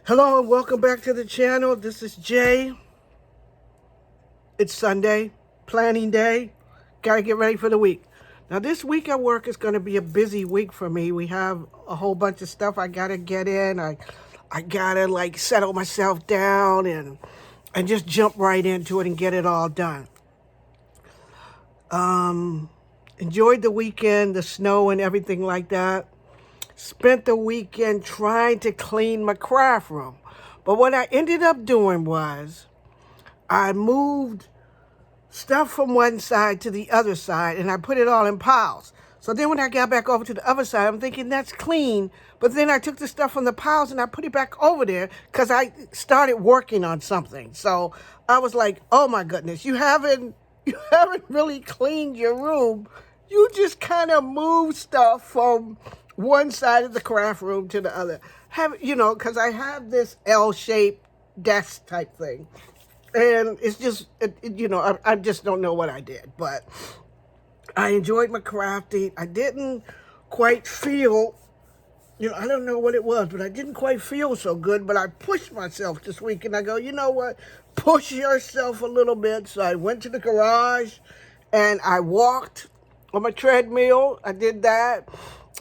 Hello and welcome back to the channel. This is Jay. It's Sunday, planning day. Gotta get ready for the week. Now this week at work is gonna be a busy week for me. We have a whole bunch of stuff I gotta get in. I gotta like settle myself down and just jump right into it and get it all done. Enjoyed the weekend, the snow and everything like that. Spent the weekend trying to clean my craft room. But what I ended up doing was I moved stuff from one side to the other side and I put it all in piles. So then when I got back over to the other side, I'm thinking that's clean. But then I took the stuff from the piles and I put it back over there because I started working on something. So I was like, oh my goodness, you haven't really cleaned your room. You just kind of move stuff from one side of the craft room to the other. Because I have this L-shaped desk type thing. And it's just, I just don't know what I did. But I enjoyed my crafting. I didn't quite feel, I don't know what it was, but I didn't quite feel so good. But I pushed myself this week and I go, you know what? Push yourself a little bit. So I went to the garage and I walked on my treadmill. I did that.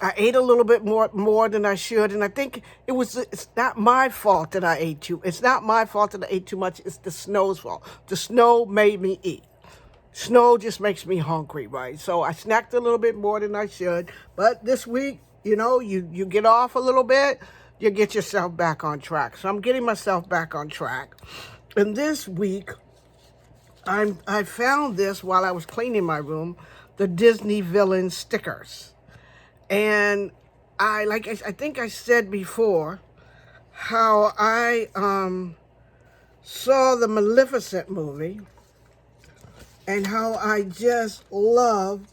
I ate a little bit more than I should, and I think it's not my fault that I ate too. It's not my fault that I ate too much. It's the snow's fault. The snow made me eat. Snow just makes me hungry, right? So I snacked a little bit more than I should. But this week, you get off a little bit, you get yourself back on track. So I'm getting myself back on track. And this week, I found this while I was cleaning my room, the Disney villain stickers. And I think I said before how I saw the Maleficent movie and how I just loved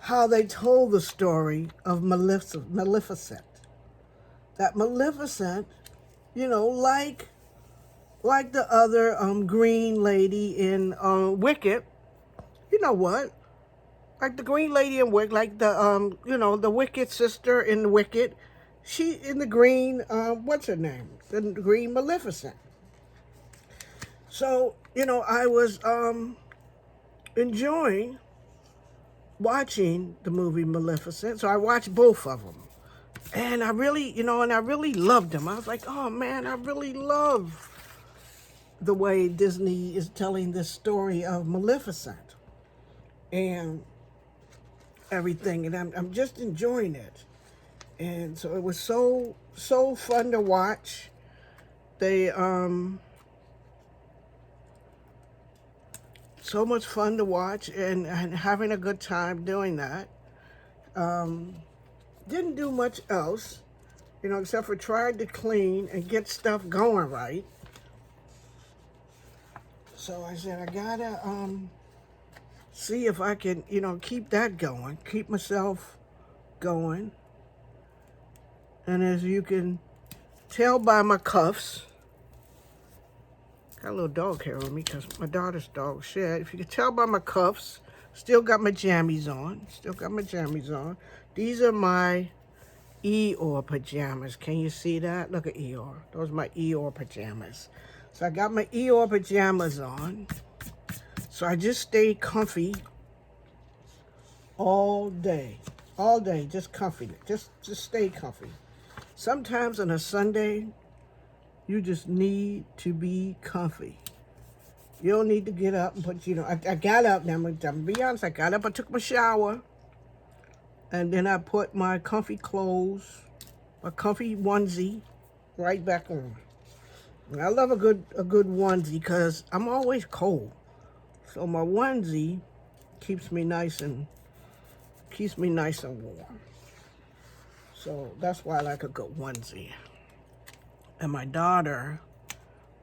how they told the story of Maleficent. That Maleficent, like the other green lady in Wicked, you know what? Like the green lady in Wicked, like the Wicked sister in Wicked, she in the green, what's her name? The green Maleficent. So, I was enjoying watching the movie Maleficent. So I watched both of them. And I really, I really loved them. I was like, oh man, I really love the way Disney is telling this story of Maleficent. And everything, and I'm just enjoying it. And so it was so fun to watch. They so much fun to watch and having a good time doing that. Didn't do much else, except for trying to clean and get stuff going right. So I said I gotta see if I can, keep that going, keep myself going. And as you can tell by my cuffs, got a little dog hair on me because my daughter's dog shed. If you can tell by my cuffs, still got my jammies on. These are my Eeyore pajamas. Can you see that? Look at Eeyore. Those are my Eeyore pajamas. So I got my Eeyore pajamas on. So I just stay comfy all day. All day, just comfy. Just stay comfy. Sometimes on a Sunday, you just need to be comfy. You don't need to get up, but I got up. Now I'm gonna be honest. I got up. I took my shower, and then I put my comfy clothes, my comfy onesie, right back on. And I love a good onesie because I'm always cold, so my onesie keeps me nice and warm. So that's why I like a good onesie. And my daughter,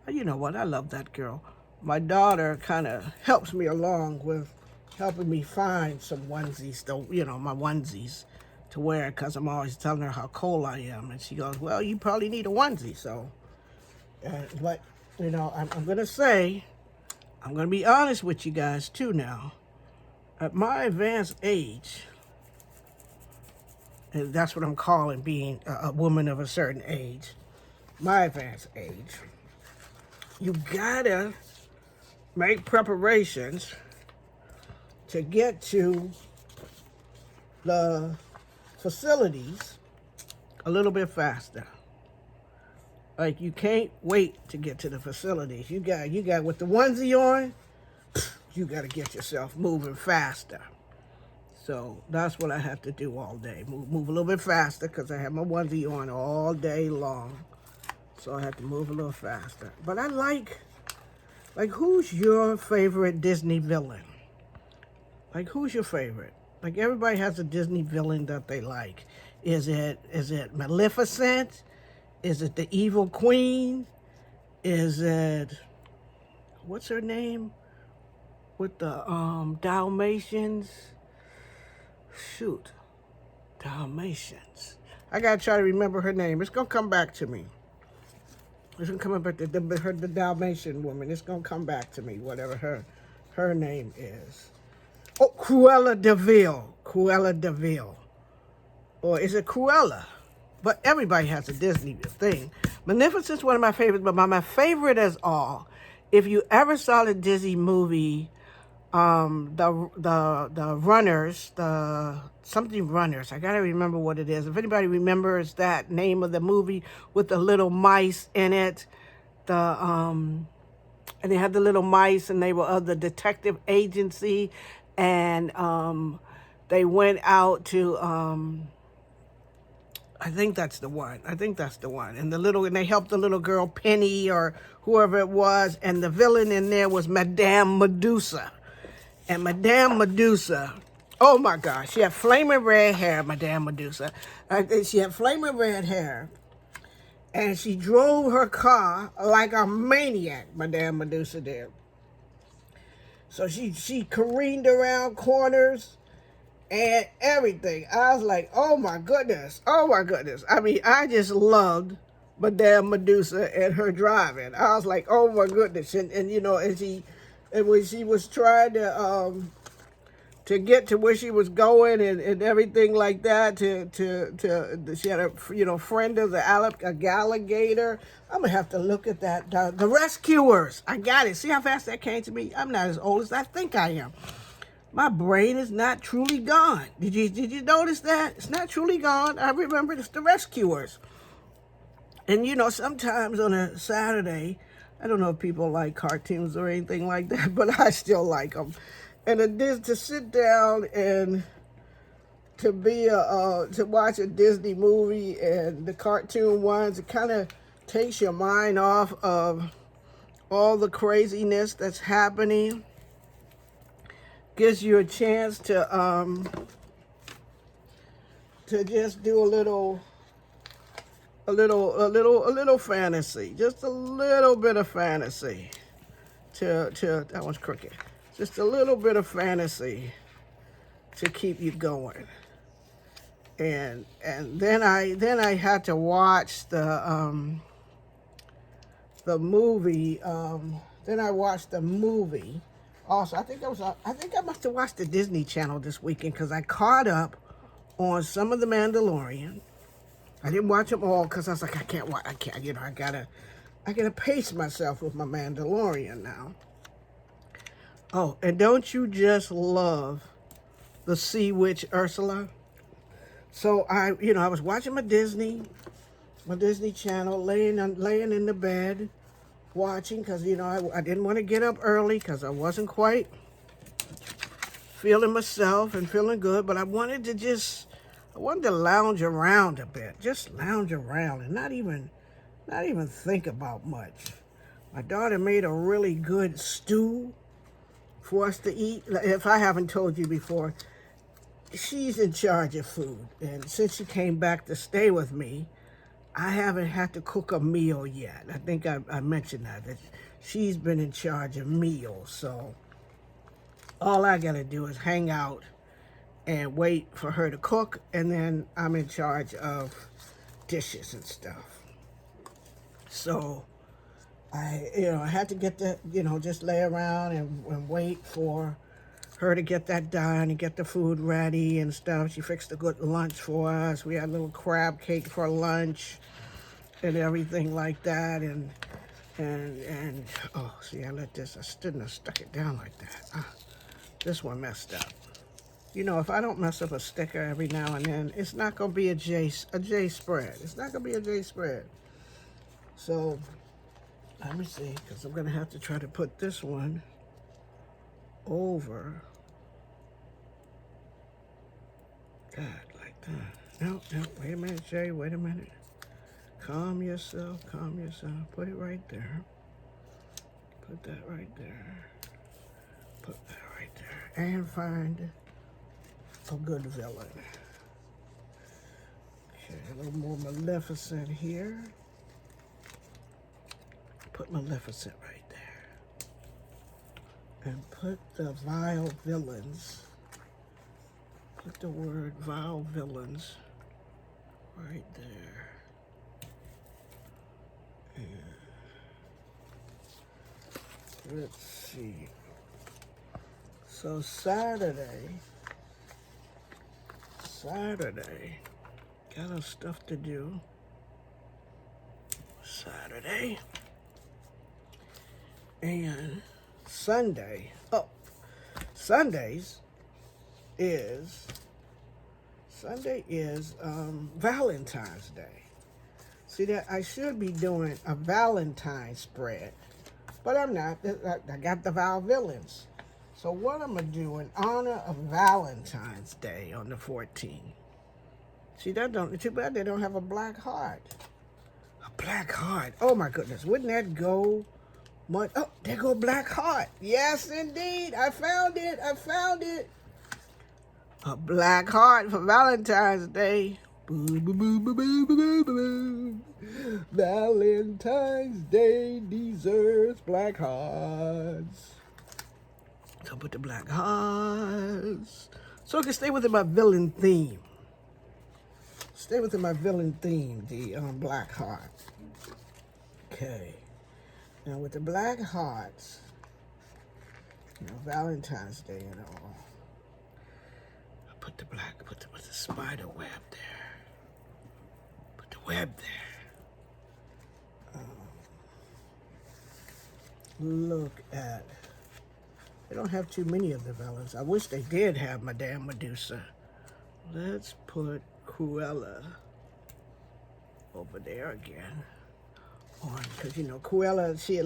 you know what? I love that girl. My daughter kind of helps me along with helping me find some onesies, my onesies to wear because I'm always telling her how cold I am. And she goes, well, you probably need a onesie. So, but, I'm going to say, I'm going to be honest with you guys too now. At my advanced age, and that's what I'm calling being a woman of a certain age, my advanced age, you gotta make preparations to get to the facilities a little bit faster. Like, you can't wait to get to the facilities. You got with the onesie on, you got to get yourself moving faster. So that's what I have to do all day. Move a little bit faster because I have my onesie on all day long. So I have to move a little faster. But I like, who's your favorite Disney villain? Like, who's your favorite? Like, everybody has a Disney villain that they like. Is it Maleficent? Is it the Evil Queen? Is it, what's her name? With the Dalmatians? Shoot. Dalmatians. I gotta try to remember her name. It's gonna come back to me. It's gonna come back to the Dalmatian woman. It's gonna come back to me, whatever her name is. Oh, Cruella de Vil. Cruella de Vil. Or is it Cruella? But everybody has a Disney thing. Maleficent's one of my favorites, but my favorite is all. If you ever saw the Disney movie, the Runners, something Runners. I gotta remember what it is. If anybody remembers that name of the movie with the little mice in it, and they had the little mice, and they were of the detective agency, and they went out to I think that's the one. And they helped the little girl Penny or whoever it was, and the villain in there was Madame Medusa. And Madame Medusa, oh my gosh, she had flaming red hair, Madame Medusa. She had flaming red hair. And she drove her car like a maniac, Madame Medusa did. So she careened around corners and everything. I was like, oh my goodness. I mean, I just loved Madame Medusa and her driving. I was like, oh my goodness. And when she was trying to get to where she was going and everything like that, she had a friend of the alligator. I'm gonna have to look at that. The Rescuers. I got it. See how fast that came to me? I'm not as old as I think I am. My brain is not truly gone. Did you notice that? It's not truly gone. I remember it's the Rescuers. And sometimes on a Saturday, I don't know if people like cartoons or anything like that, but I still like them. And to sit down and to watch a Disney movie and the cartoon ones, it kind of takes your mind off of all the craziness that's happening. Gives you a chance to just do a little fantasy, just a little bit of fantasy. That one's crooked. Just a little bit of fantasy to keep you going. And then I had to watch the movie. Then I watched the movie. Also, I think I must have watched the Disney Channel this weekend because I caught up on some of the Mandalorian. I didn't watch them all because I was like, I can't. I gotta pace myself with my Mandalorian now. Oh, and don't you just love the Sea Witch Ursula? So I was watching my Disney Channel, laying in the bed, watching because I didn't want to get up early because I wasn't quite feeling myself and feeling good, but I wanted to lounge around a bit, just lounge around and not even think about much. My daughter made a really good stew for us to eat. If I haven't told you before, she's in charge of food, and since she came back to stay with me, I haven't had to cook a meal yet. I think I mentioned that she's been in charge of meals. So all I got to do is hang out and wait for her to cook, and then I'm in charge of dishes and stuff. So I had to get just lay around and wait for her to get that done and get the food ready and stuff. She fixed a good lunch for us. We had a little crab cake for lunch. and everything like that. And oh, see, I shouldn't have stuck it down like that. This one messed up. You know, if I don't mess up a sticker every now and then, it's not gonna be a J spread. It's not gonna be a J spread. So let me see, because I'm gonna have to try to put this one over. God, like that. No, wait a minute, Jay, wait a minute. Calm yourself, calm yourself. Put it right there. Put that right there. Put that right there. And find a good villain. Okay, a little more Maleficent here. Put Maleficent right there. And put the vile villains. Put the word vile villains right there. And let's see. So Saturday, got our stuff to do. Saturday. And Sunday, Sunday is Valentine's Day. See that I should be doing a Valentine spread, but I'm not. I got the Val villains. So what I'm gonna do in honor of Valentine's Day on the 14th. See that too bad they don't have a black heart. A black heart. Oh my goodness, wouldn't that go much? Oh, there go black heart. Yes, indeed. I found it. A black heart for Valentine's Day. Boo, boo, boo, boo, boo, boo, boo, boo. Valentine's Day deserves black hearts. So put the black hearts. So I can stay within my villain theme. Stay within my villain theme, the black heart. Okay. Now with the black hearts, Valentine's Day and all. Put the spider web there. Put the web there. Look at, they don't have too many of the villains. I wish they did have Madame Medusa. Let's put Cruella over there again. Because, Cruella, she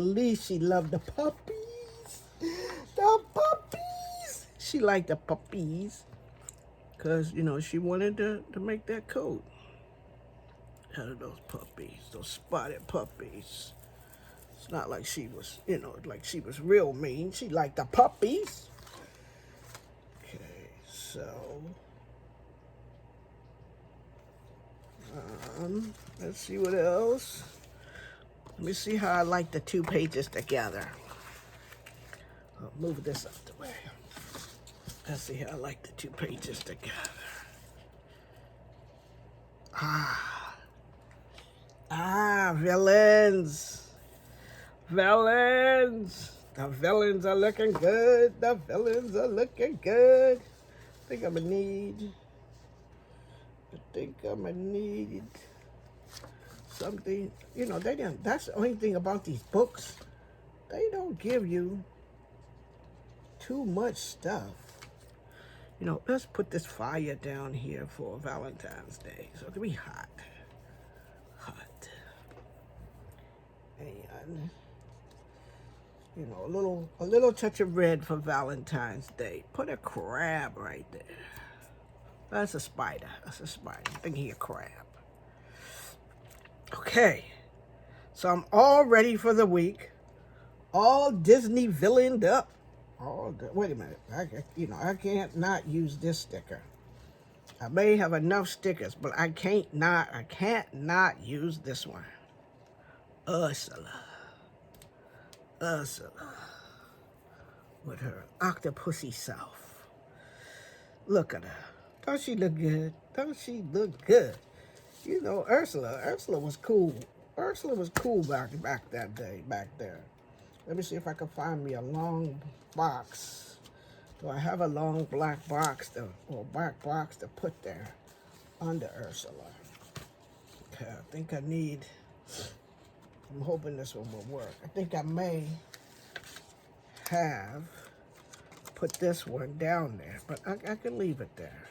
loved the puppies. The puppies. She liked the puppies. Because, she wanted to make that coat out of those puppies, those spotted puppies. It's not like she was, like she was real mean. She liked the puppies. Okay, so, let's see what else. Let me see how I like the 2 pages together. I'll move this out the way. Let's see how I like the 2 pages together. Villains. Villains. The villains are looking good. The villains are looking good. I think I'm gonna need something. That's the only thing about these books. They don't give you too much stuff. Let's put this fire down here for Valentine's Day. So it'll be hot. And, a little touch of red for Valentine's Day. Put a crab right there. That's a spider. I'm thinking a crab. Okay. So I'm all ready for the week. All Disney villained up. Wait a minute. I can't not use this sticker. I may have enough stickers, but I can't not use this one. Ursula. With her octopusy self. Look at her. Don't she look good? Ursula was cool. Ursula was cool back that day, back there. Let me see if I can find me a long box. Do I have a long black box to put there under Ursula? Okay, I think I need I'm hoping this one will work. I think I may have put this one down there, but I can leave it there.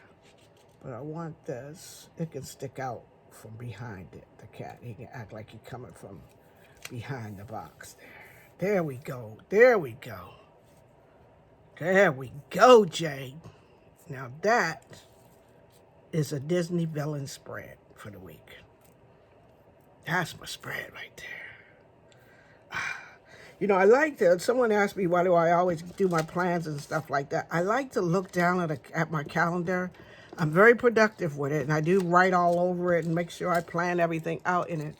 But I want this. It can stick out from behind it. The cat, he can act like he's coming from behind the box there. There we go. There we go. There we go, Jay. Now that is a Disney villain spread for the week. That's my spread right there. You know, I like to, someone asked me why do I always do my plans and stuff like that. I like to look down at my calendar. I'm very productive with it, and I do write all over it and make sure I plan everything out in it.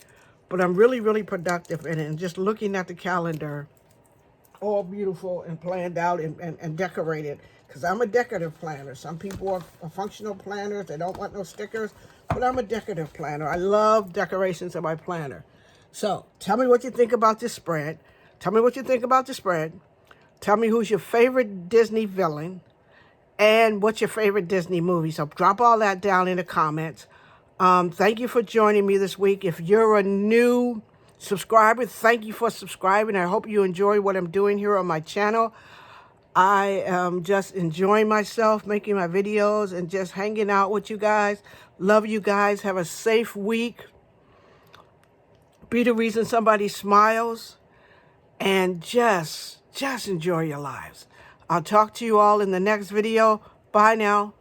But I'm really, really productive in it, and just looking at the calendar, all beautiful and planned out and decorated, because I'm a decorative planner. Some people are functional planners. They don't want no stickers, but I'm a decorative planner. I love decorations in my planner. So tell me what you think about this spread. Tell me what you think about the spread. Tell me who's your favorite Disney villain and what's your favorite Disney movie. So drop all that down in the comments. Thank you for joining me this week. If you're a new subscriber, thank you for subscribing. I hope you enjoy what I'm doing here on my channel. I am just enjoying myself, making my videos and just hanging out with you guys. Love you guys. Have a safe week. Be the reason somebody smiles. And just enjoy your lives. I'll talk to you all in the next video. Bye now.